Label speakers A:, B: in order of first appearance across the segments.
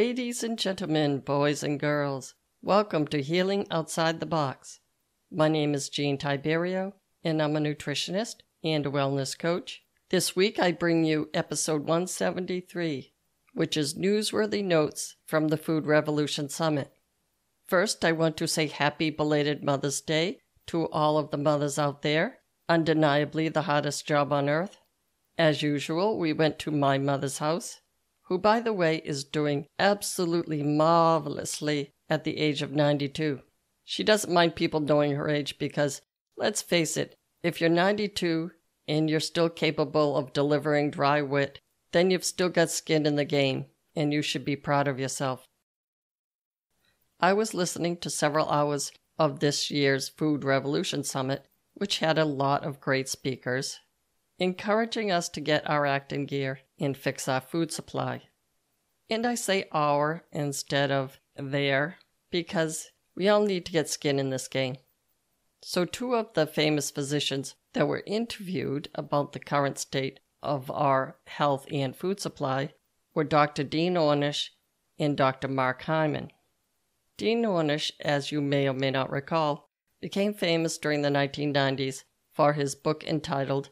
A: Ladies and gentlemen, boys and girls, welcome to Healing Outside the Box. My name is Jean Tiberio, and I'm a nutritionist and a wellness coach. This week I bring you episode 173, which is Newsworthy Notes from the Food Revolution Summit. First, I want to say happy belated Mother's Day to all of the mothers out there. Undeniably the hottest job on earth. As usual, we went to my mother's house, who, by the way, is doing absolutely marvelously at the age of 92. She doesn't mind people knowing her age because, let's face it, if you're 92 and you're still capable of delivering dry wit, then you've still got skin in the game, and you should be proud of yourself. I was listening to several hours of this year's Food Revolution Summit, which had a lot of great speakers, encouraging us to get our act in gear and fix our food supply. And I say our instead of their, because we all need to get skin in this game. So two of the famous physicians that were interviewed about the current state of our health and food supply were Dr. Dean Ornish and Dr. Mark Hyman. Dean Ornish, as you may or may not recall, became famous during the 1990s for his book entitled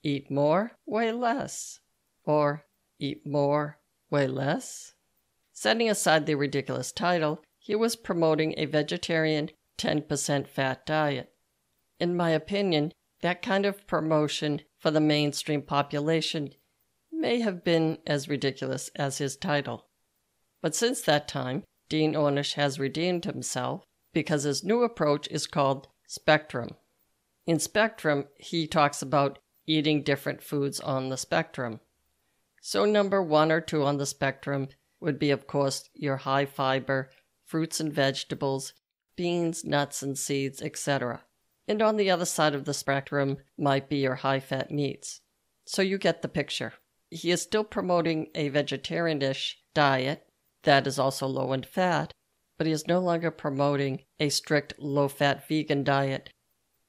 A: Eat More, Weigh Less, or Eat More, Weigh Less. Setting aside the ridiculous title, he was promoting a vegetarian 10% fat diet. In my opinion, that kind of promotion for the mainstream population may have been as ridiculous as his title. But since that time, Dean Ornish has redeemed himself because his new approach is called Spectrum. In Spectrum, he talks about eating different foods on the spectrum. So number 1 or 2 on the spectrum would be, of course, your high fiber fruits and vegetables, beans, nuts and seeds, etc. And on the other side of the spectrum might be your high fat meats. So you get the picture. He is still promoting a vegetarianish diet that is also low in fat, but he is no longer promoting a strict low-fat vegan diet,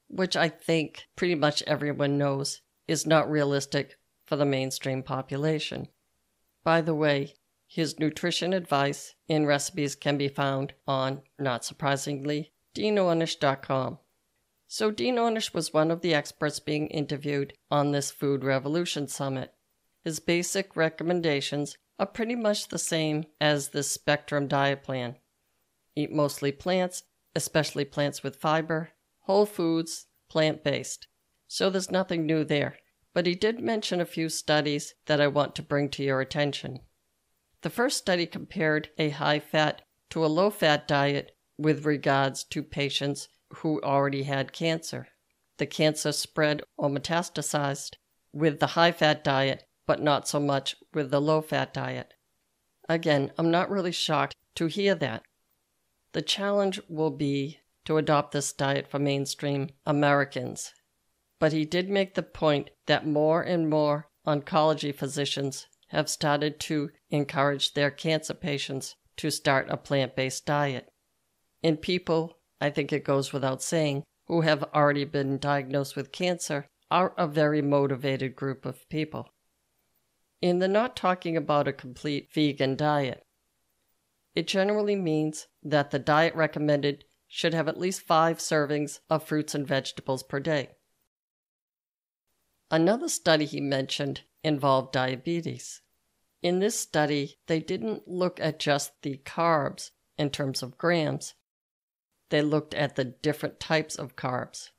A: which I think pretty much everyone knows is not realistic for the mainstream population. By the way, his nutrition advice and recipes can be found on, not surprisingly, DeanOrnish.com. So Dean Ornish was one of the experts being interviewed on this Food Revolution Summit. His basic recommendations are pretty much the same as this Spectrum diet plan. Eat mostly plants, especially plants with fiber, whole foods, plant-based. So there's nothing new there, but he did mention a few studies that I want to bring to your attention. The first study compared a high-fat to a low-fat diet with regards to patients who already had cancer. The cancer spread or metastasized with the high-fat diet, but not so much with the low-fat diet. Again, I'm not really shocked to hear that. The challenge will be to adopt this diet for mainstream Americans. But he did make the point that more and more oncology physicians have started to encourage their cancer patients to start a plant-based diet. And people, I think it goes without saying, who have already been diagnosed with cancer are a very motivated group of people. And they're not talking about a complete vegan diet. It generally means that the diet recommended should have at least 5 servings of fruits and vegetables per day. Another study he mentioned involved diabetes. In this study, they didn't look at just the carbs in terms of grams. They looked at the different types of carbs.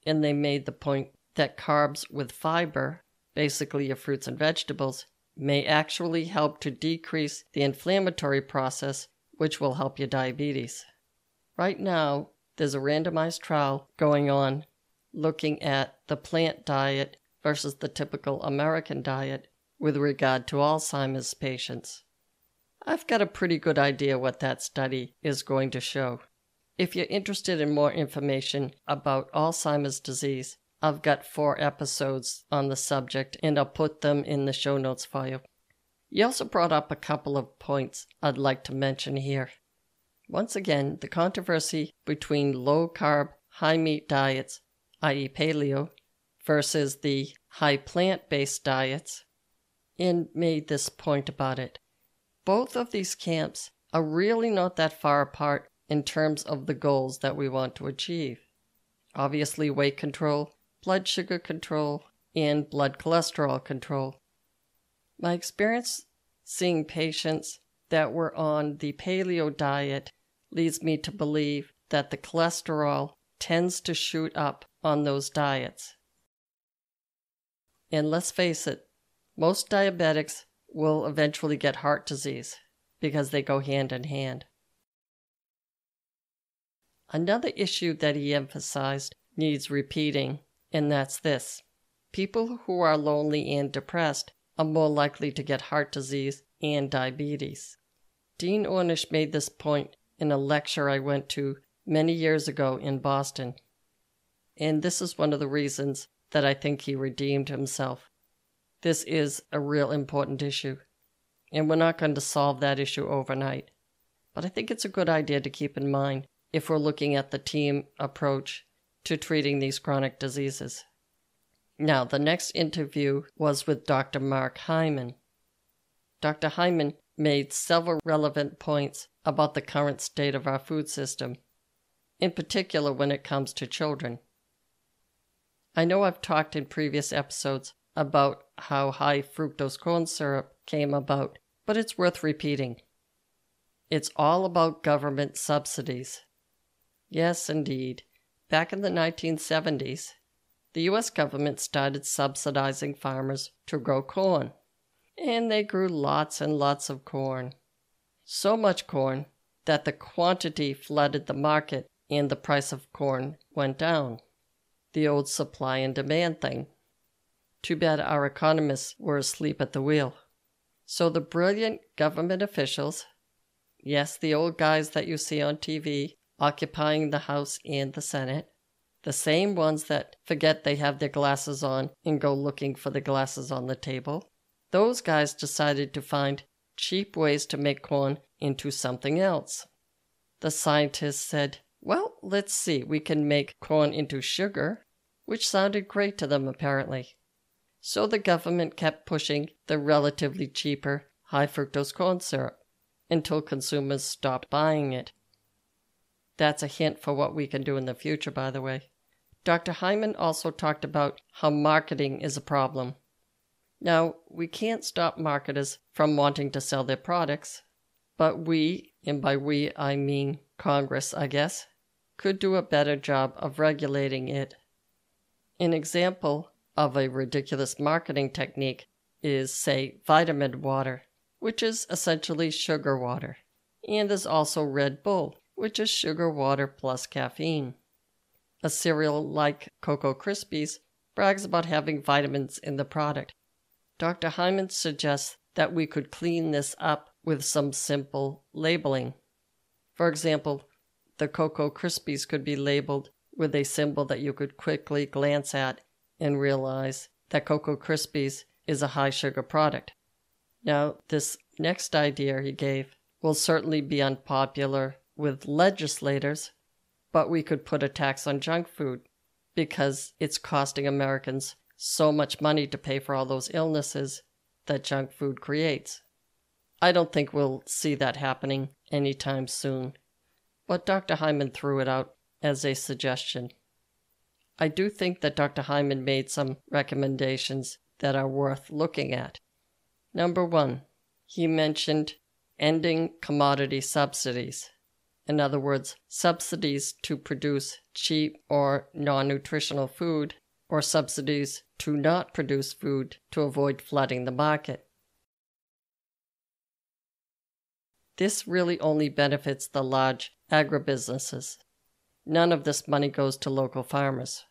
A: And they made the point that carbs with fiber, basically your fruits and vegetables, may actually help to decrease the inflammatory process, which will help your diabetes. Right now, there's a randomized trial going on looking at the plant diet versus the typical American diet with regard to Alzheimer's patients. I've got a pretty good idea what that study is going to show. If you're interested in more information about Alzheimer's disease, I've got 4 episodes on the subject and I'll put them in the show notes for you. He also brought up a couple of points I'd like to mention here. Once again, the controversy between low-carb, high-meat diets, i.e. paleo, versus the high plant-based diets, and made this point about it. both of these camps are really not that far apart in terms of the goals that we want to achieve. Obviously, weight control, blood sugar control, and blood cholesterol control. My experience seeing patients that were on the paleo diet leads me to believe that the cholesterol tends to shoot up on those diets. And let's face it, most diabetics will eventually get heart disease because they go hand in hand. Another issue that he emphasized needs repeating, and that's this. People who are lonely and depressed are more likely to get heart disease and diabetes. Dean Ornish made this point in a lecture I went to many years ago in Boston. And this is one of the reasons that I think he redeemed himself. This is a real important issue, and we're not going to solve that issue overnight. But I think it's a good idea to keep in mind if we're looking at the team approach to treating these chronic diseases. Now, the next interview was with Dr. Mark Hyman. Dr. Hyman made several relevant points about the current state of our food system, in particular when it comes to children. I know I've talked in previous episodes about how high fructose corn syrup came about, but it's worth repeating. It's all about government subsidies. Yes, indeed. Back in the 1970s, the U.S. government started subsidizing farmers to grow corn, and they grew lots and lots of corn. So much corn that the quantity flooded the market and the price of corn went down. The old supply and demand thing. Too bad our economists were asleep at the wheel. So the brilliant government officials, yes, the old guys that you see on TV occupying the House and the Senate, the same ones that forget they have their glasses on and go looking for the glasses on the table, those guys decided to find cheap ways to make corn into something else. The scientists said, well, let's see, we can make corn into sugar, which sounded great to them apparently. So the government kept pushing the relatively cheaper high fructose corn syrup until consumers stopped buying it. That's a hint for what we can do in the future, by the way. Dr. Hyman also talked about how marketing is a problem. Now, we can't stop marketers from wanting to sell their products, but we, and by we I mean Congress, I guess, could do a better job of regulating it. An example of a ridiculous marketing technique is, say, vitamin water, which is essentially sugar water, and there's also Red Bull, which is sugar water plus caffeine. A cereal like Cocoa Krispies brags about having vitamins in the product. Dr. Hyman suggests that we could clean this up with some simple labeling. For example, the Cocoa Krispies could be labeled with a symbol that you could quickly glance at and realize that Cocoa Krispies is a high sugar product. Now, this next idea he gave will certainly be unpopular with legislators, but we could put a tax on junk food because it's costing Americans so much money to pay for all those illnesses that junk food creates. I don't think we'll see that happening anytime soon, but Dr. Hyman threw it out as a suggestion. I do think that Dr. Hyman made some recommendations that are worth looking at. Number 1, he mentioned ending commodity subsidies. In other words, subsidies to produce cheap or non-nutritional food, or subsidies to not produce food to avoid flooding the market. This really only benefits the large agribusinesses. None of this money goes to local farmers.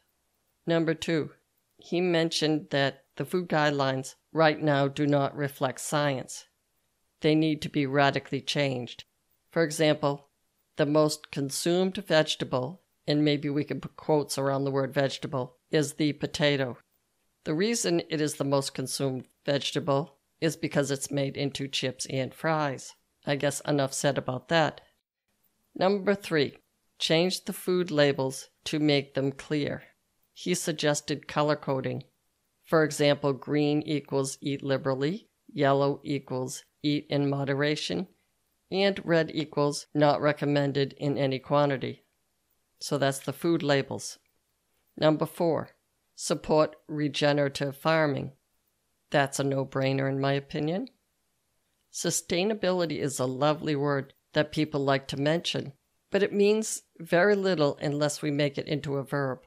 A: Number 2, he mentioned that the food guidelines right now do not reflect science. They need to be radically changed. For example, the most consumed vegetable, and maybe we can put quotes around the word vegetable, is the potato. The reason it is the most consumed vegetable is because it's made into chips and fries. I guess enough said about that. Number 3, change the food labels to make them clear. He suggested color coding. For example, green equals eat liberally, yellow equals eat in moderation, and red equals not recommended in any quantity. So that's the food labels. Number 4, support regenerative farming. That's a no-brainer in my opinion. Sustainability is a lovely word that people like to mention, but it means very little unless we make it into a verb.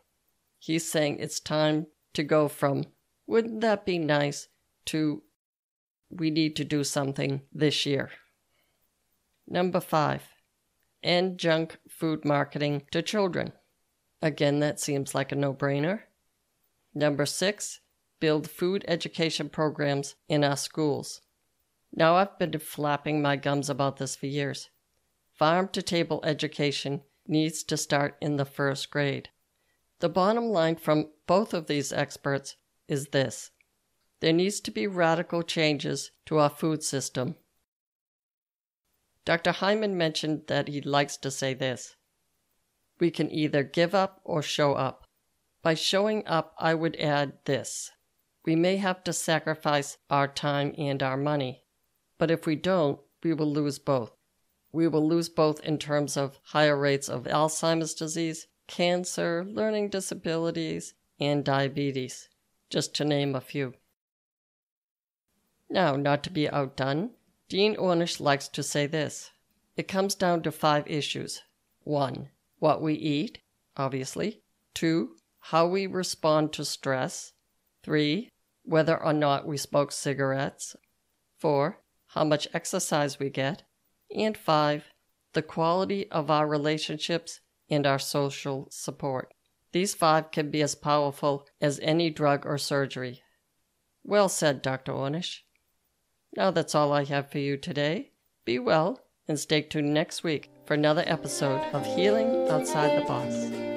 A: He's saying it's time to go from, wouldn't that be nice, to, we need to do something this year. Number 5, end junk food marketing to children. Again, that seems like a no-brainer. Number 6, build food education programs in our schools. Now, I've been flapping my gums about this for years. Farm-to-table education needs to start in the first grade. The bottom line from both of these experts is this: there needs to be radical changes to our food system. Dr. Hyman mentioned that he likes to say this: we can either give up or show up. By showing up, I would add this: we may have to sacrifice our time and our money, but if we don't, we will lose both. We will lose both in terms of higher rates of Alzheimer's disease, cancer, learning disabilities, and diabetes, just to name a few. Now, not to be outdone, Dean Ornish likes to say this: it comes down to 5 issues. 1, what we eat, obviously. 2, how we respond to stress. 3, whether or not we smoke cigarettes. 4, how much exercise we get. And 5, the quality of our relationships and our social support. These 5 can be as powerful as any drug or surgery. Well said, Dr. Ornish. Now that's all I have for you today. Be well and stay tuned next week for another episode of Healing Outside the Box.